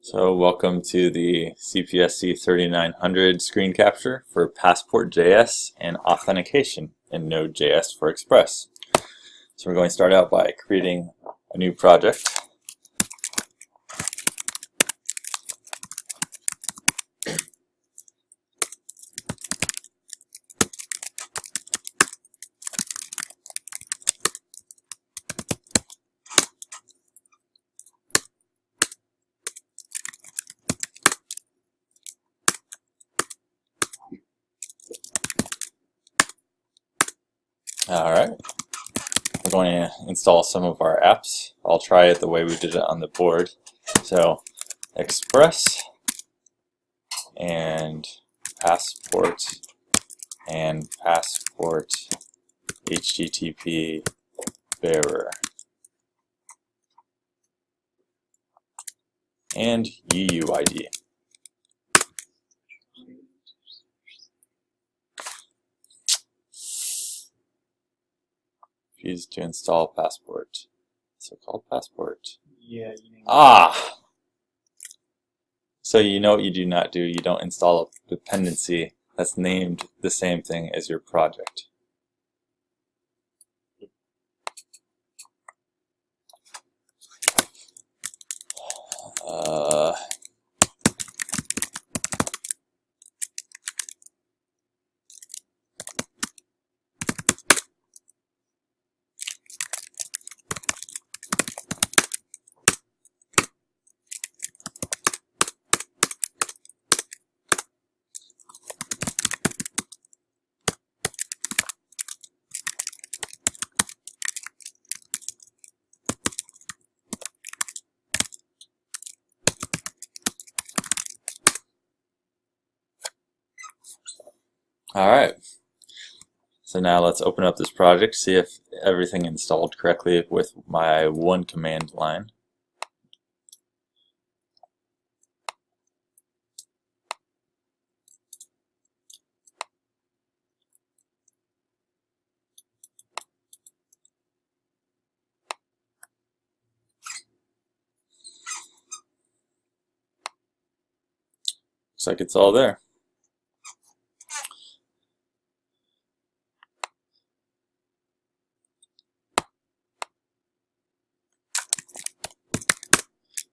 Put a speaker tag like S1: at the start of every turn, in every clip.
S1: So welcome to the CPSC3900 screen capture for PassportJS and authentication in Node.js for Express. So we're going to start out by creating a new project. Alright, we're going to install some of our apps. I'll try it the way we did it on the board. So Express and Passport HTTP bearer and UUID. Use to install Passport. So-called Passport.
S2: Yeah.
S1: So you know what you do not do. You don't install a dependency that's named the same thing as your project. Alright, so now let's open up this project, see if everything installed correctly with my one command line. Looks like it's all there.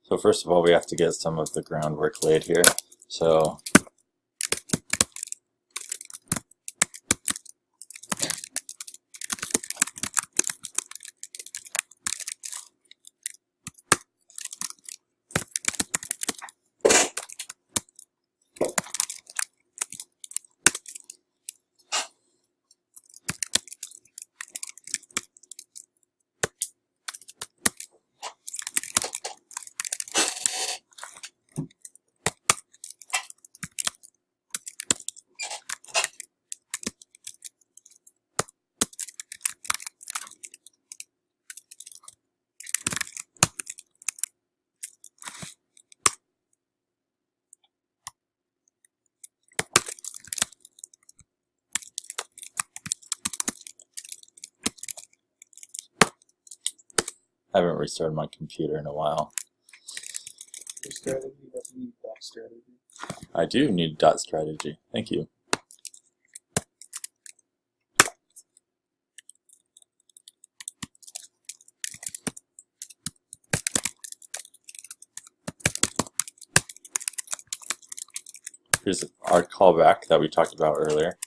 S1: So first of all, we have to get some of the groundwork laid here. So I haven't restarted my computer in a while.
S2: For strategy, does need that strategy.
S1: I do need dot strategy. Thank you. Here's our callback that we talked about earlier.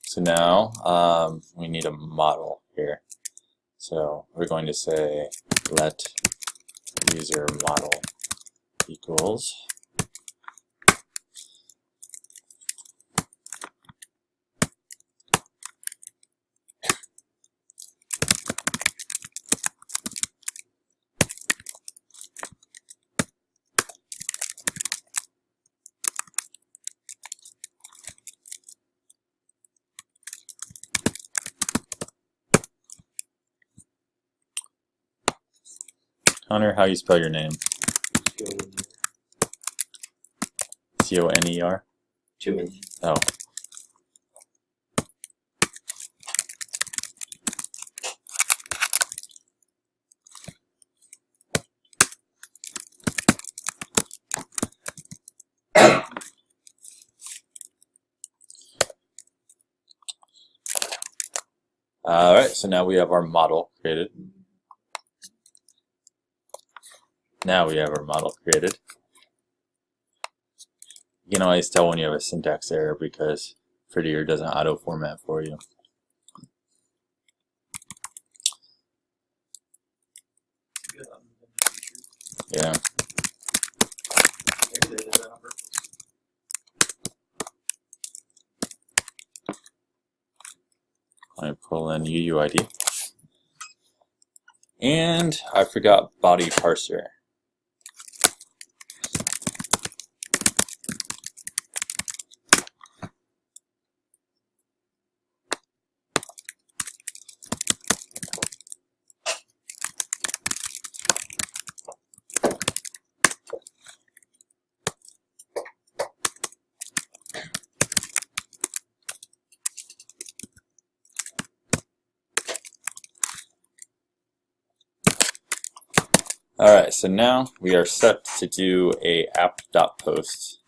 S1: So now we need a model here. So we're going to say let user model equals Connor, how you spell your name? C-O-N-E-R?
S3: Jimmy.
S1: Oh. Alright, so now we have our model created. You can always tell when you have a syntax error because Prettier doesn't auto-format for you. Yeah. Let me pull in UUID. And I forgot body parser. Alright, so now we are set to do a app.post.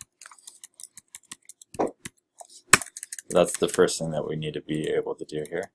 S1: That's the first thing that we need to be able to do here.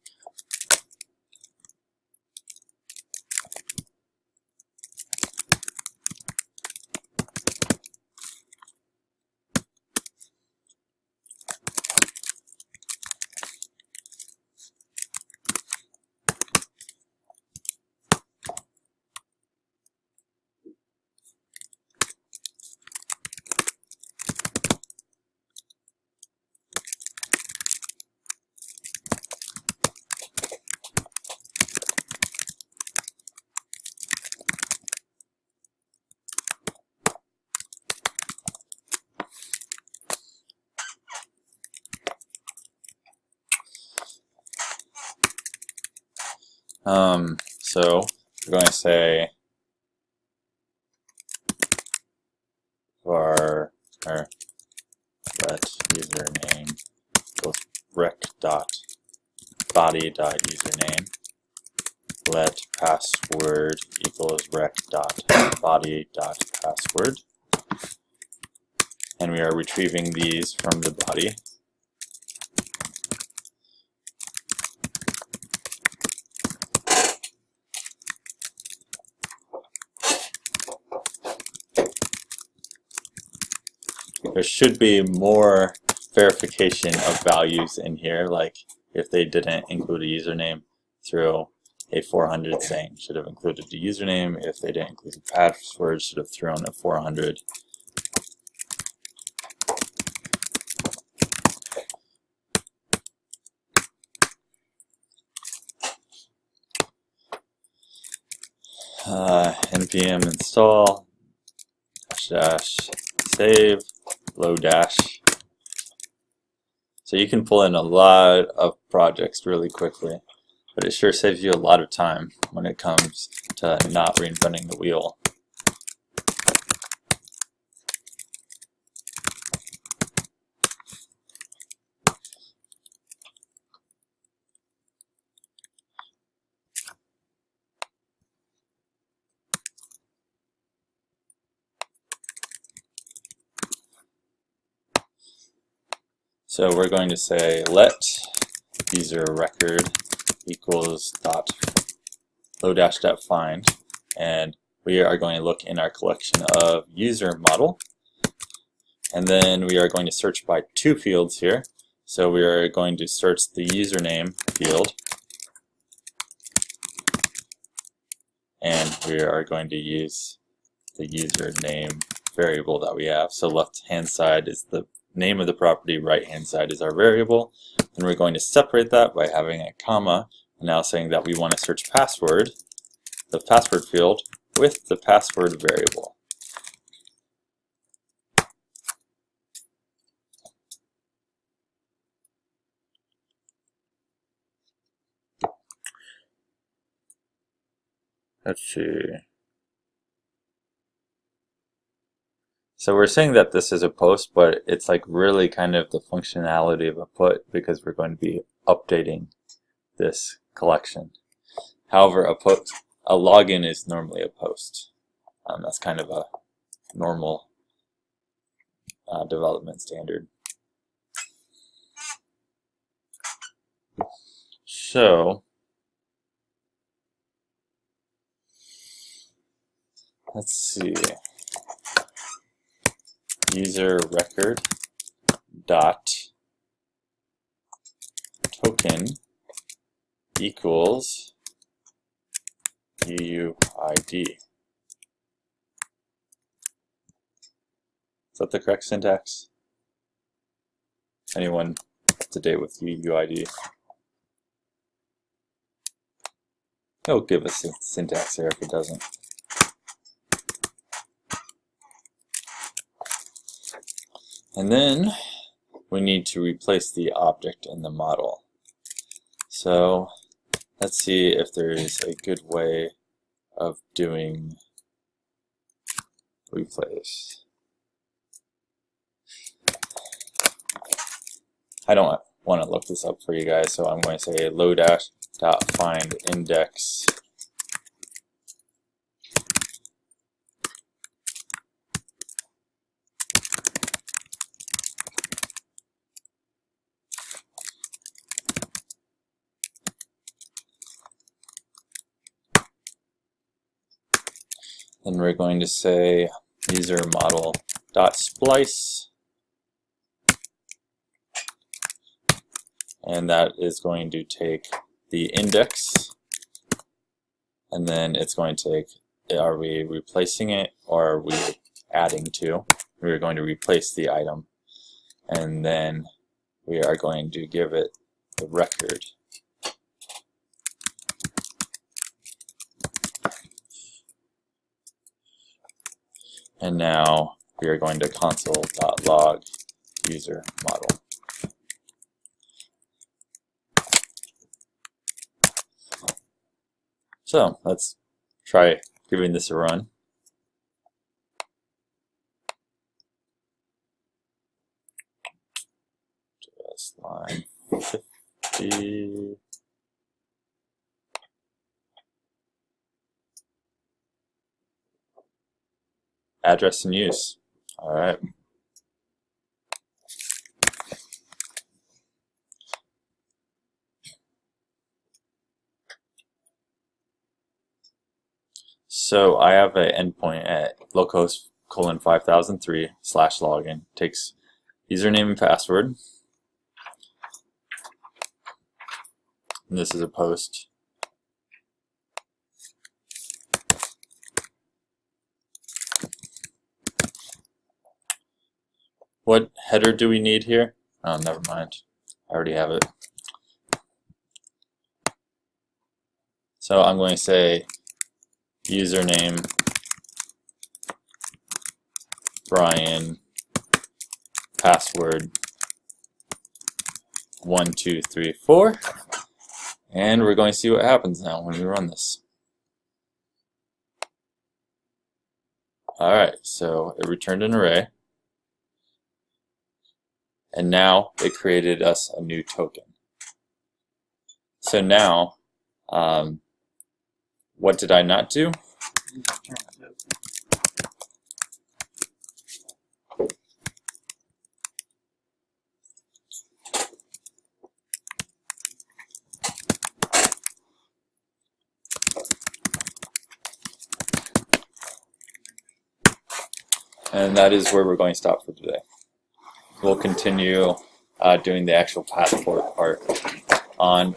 S1: So we're going to say var or let username equals rec.body.username, let password equals rec.body.password, and we are retrieving these from the body. There should be more verification of values in here, like if they didn't include a username, throw a 400 saying should have included the username. If they didn't include the password, should have thrown a 400. npm install --save low dash. So you can pull in a lot of projects really quickly, but it sure saves you a lot of time when it comes to not reinventing the wheel. So we're going to say let user record equals dot low dash dot find, and we are going to look in our collection of user model, and then we are going to search by two fields here. So we are going to search the username field, and we are going to use the username variable that we have. So left hand side is the name of the property, right hand side is our variable, and we're going to separate that by having a comma, and now saying that we want to search password, the password field, with the password variable. Let's see. So we're saying that this is a post, but it's like really kind of the functionality of a put because we're going to be updating this collection. However, a login is normally a post. That's kind of a normal development standard. So let's see. User record dot token equals UUID. Is that the correct syntax? Anyone up to date with UUID? It'll give us a syntax error if it doesn't. And then we need to replace the object in the model. So let's see if there is a good way of doing replace. I don't want to look this up for you guys, so I'm going to say lodash.find index then we're going to say user model dot splice, and that is going to take the index, and then it's going to take, are we replacing it or are we adding to? We're going to replace the item, and then we are going to give it the record. And now we are going to console.log user model. So let's try giving this a run. Just line 50. Address and use. All right. So I have an endpoint at localhost colon 5003/login. Takes username and password. And this is a post. What header do we need here? Oh, never mind. I already have it. So I'm going to say username Brian, password 1234, and we're going to see what happens now when we run this. Alright, so it returned an array, and now it created us a new token. So now, what did I not do? And that is where we're going to stop for today. We'll continue doing the actual passport part on